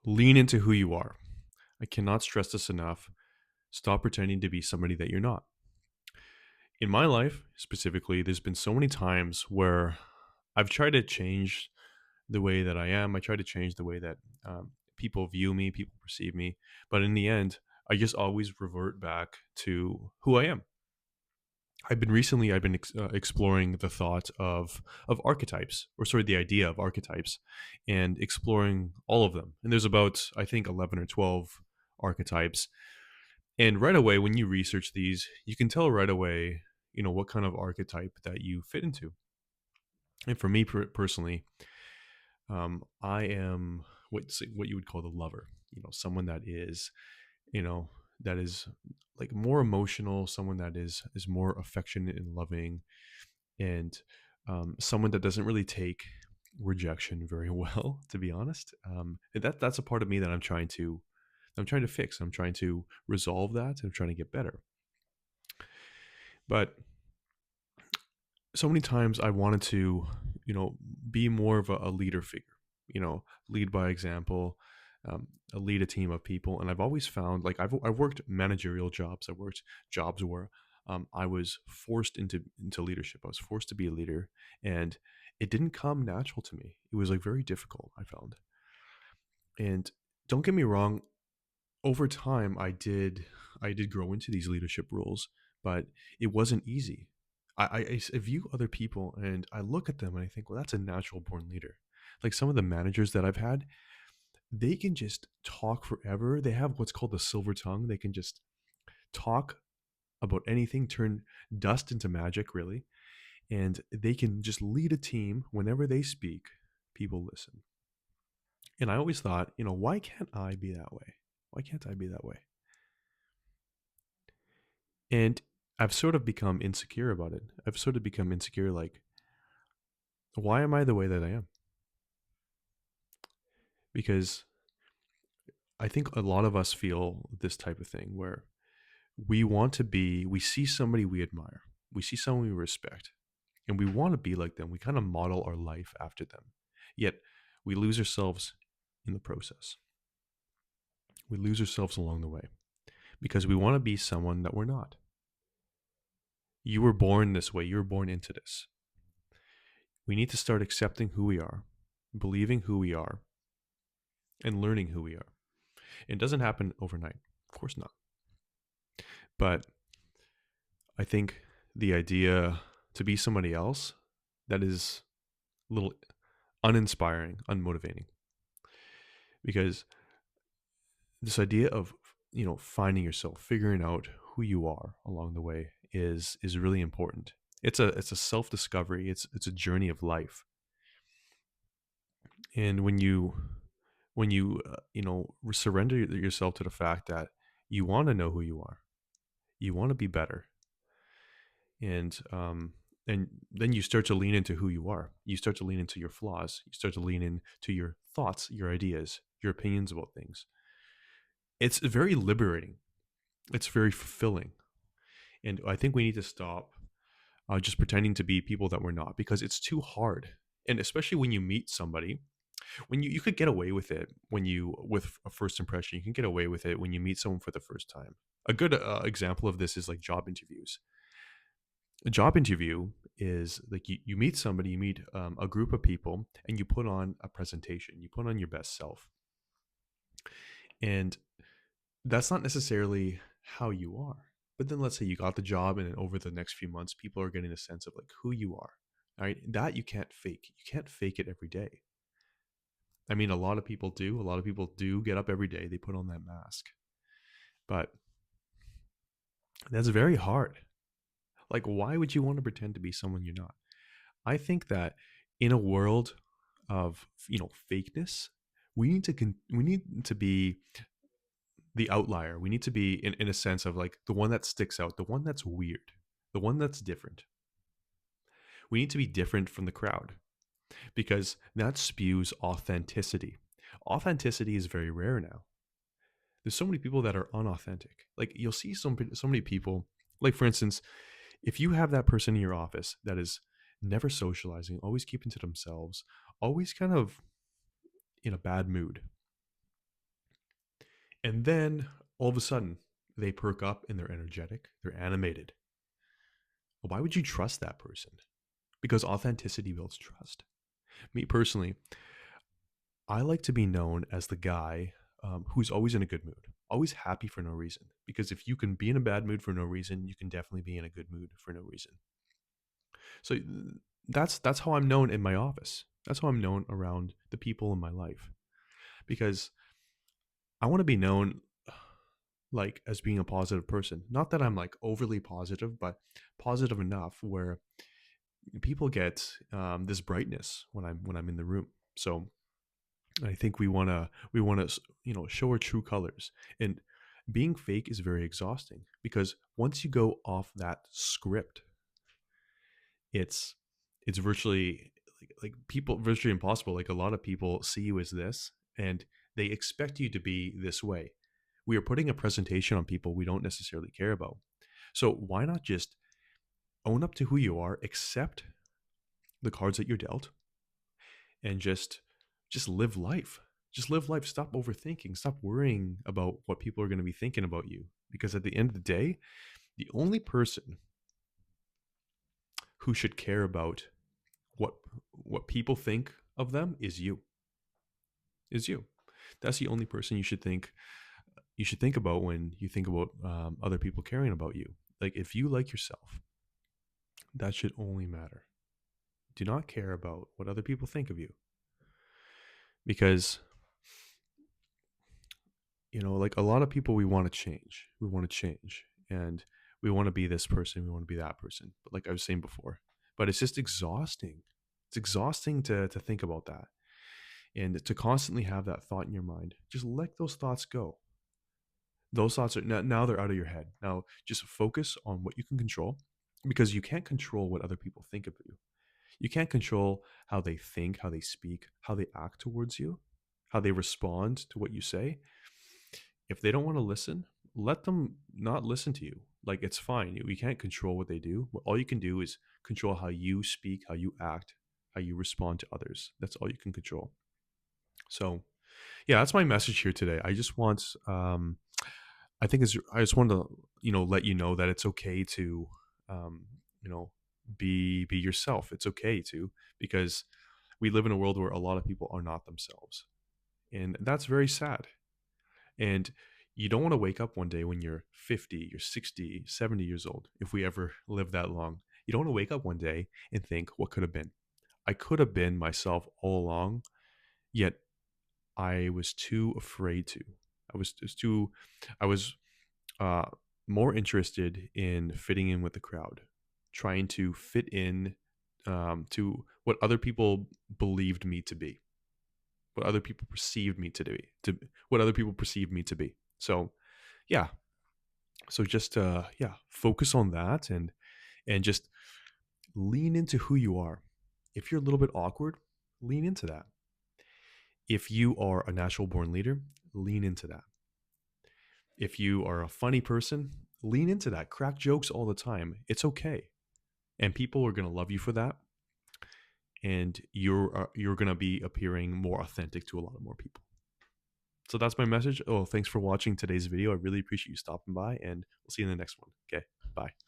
Lean into who you are. I cannot stress this enough. Stop pretending to be somebody that you're not. In my life, specifically, there's been so many times where I've tried to change the way that I am. I try to change the way that people view me, people perceive me. But in the end, I just always revert back to who I am. I've been exploring the thought of archetypes, or sorry, the idea of archetypes, and exploring all of them. And there's about, I think, 11 or 12 archetypes. And right away, when you research these, you can tell right away, what kind of archetype that you fit into. And for me personally, I am what you would call the lover. Someone that is, you know, that is like more emotional, someone that is more affectionate and loving, and someone that doesn't really take rejection very well, to be honest. And that's a part of me that I'm trying to fix. I'm trying to resolve that. I'm trying to get better. But so many times I wanted to, be more of a leader figure, lead by example, lead a team of people. And I've always found, like, I've worked managerial jobs. I've worked jobs where I was forced into leadership. I was forced to be a leader, and it didn't come natural to me. It was like very difficult, I found. And don't get me wrong, over time I did grow into these leadership roles, but it wasn't easy. I view other people and I look at them and I think, well, that's a natural born leader. Like some of the managers that I've had, they can just talk forever. They have what's called the silver tongue. They can just talk about anything, turn dust into magic, really. And they can just lead a team. Whenever they speak, people listen. And I always thought, why can't I be that way? Why can't I be that way? And I've sort of become insecure about it. I've sort of become insecure, like, why am I the way that I am? Because I think a lot of us feel this type of thing where we see somebody we admire, we see someone we respect, and we want to be like them. We kind of model our life after them. Yet we lose ourselves in the process. We lose ourselves along the way because we want to be someone that we're not. You were born this way, you were born into this. We need to start accepting who we are, believing who we are, and learning who we are. It doesn't happen overnight, of course not. But I think the idea to be somebody else, that is a little uninspiring, unmotivating. Because this idea of, finding yourself, figuring out who you are along the way is really important. It's a self-discovery. It's a journey of life. And when you surrender yourself to the fact that you want to know who you are, you want to be better, and then you start to lean into who you are. You start to lean into your flaws. You start to lean into your thoughts, your ideas, your opinions about things. It's very liberating. It's very fulfilling. And I think we need to stop just pretending to be people that we're not, because it's too hard. And especially when you meet somebody, when you could get away with it with a first impression. You can get away with it when you meet someone for the first time. A good example of this is like job interviews. A job interview is like you meet somebody, you meet a group of people, and you put on a presentation. You put on your best self, and that's not necessarily how you are. But then let's say you got the job, and then over the next few months, people are getting a sense of like who you are. Right? That you can't fake. You can't fake it every day. I mean, a lot of people do. A lot of people do get up every day. They put on that mask, but that's very hard. Like, why would you want to pretend to be someone you're not? I think that in a world of fakeness, we need to be the outlier. We need to be in a sense of like the one that sticks out, the one that's weird, the one that's different. We need to be different from the crowd because that spews authenticity. Authenticity is very rare now. There's so many people that are unauthentic. Like you'll see so many people, like for instance, if you have that person in your office that is never socializing, always keeping to themselves, always kind of in a bad mood, And then all of a sudden, they perk up and they're energetic, they're animated. Why would you trust that person? Because authenticity builds trust. Me personally, I like to be known as the guy who's always in a good mood, always happy for no reason. Because if you can be in a bad mood for no reason, you can definitely be in a good mood for no reason. So that's how I'm known in my office. That's how I'm known around the people in my life. Because I want to be known like as being a positive person. Not that I'm like overly positive, but positive enough where people get this brightness when I'm in the room. So I think we want to show our true colors, and being fake is very exhausting because once you go off that script, it's it's virtually like people virtually impossible. Like a lot of people see you as this, and they expect you to be this way. We are putting a presentation on people we don't necessarily care about. So why not just own up to who you are, accept the cards that you're dealt, and just live life. Just live life. Stop overthinking. Stop worrying about what people are going to be thinking about you. Because at the end of the day, the only person who should care about what what people think of them is you. Is you. That's the only person you should think about when you think about other people caring about you. Like if you like yourself, that should only matter. Do not care about what other people think of you, because like a lot of people, we want to change. We want to change, and we want to be this person. We want to be that person. But like I was saying before, but it's just exhausting. It's exhausting to think about that and to constantly have that thought in your mind. Just let those thoughts go. Those thoughts are now they're out of your head. Now just focus on what you can control, because you can't control what other people think of you. You can't control how they think, how they speak, how they act towards you, how they respond to what you say. If they don't want to listen, let them not listen to you. Like it's fine. You can't control what they do. All you can do is control how you speak, how you act, how you respond to others. That's all you can control. So yeah, that's my message here today. I just wanted to let you know that it's okay to um, you know be yourself. It's okay to, because we live in a world where a lot of people are not themselves, and that's very sad. And you don't want to wake up one day when you're 50, you're 60, 70 years old, if we ever live that long. You don't want to wake up one day and think, what could have been? I could have been myself all along, yet I was too afraid to. I was uh, more interested in fitting in with the crowd, trying to fit in to what other people believed me to be, what other people perceived me to be, what other people perceived me to be. So yeah, so just focus on that, and just lean into who you are. If you're a little bit awkward, lean into that. If you are a natural born leader, lean into that. If you are a funny person, lean into that. Crack jokes all the time. It's okay. And people are going to love you for that. And you're going to be appearing more authentic to a lot of more people. So that's my message. Oh, thanks for watching today's video. I really appreciate you stopping by, and we'll see you in the next one. Okay, bye.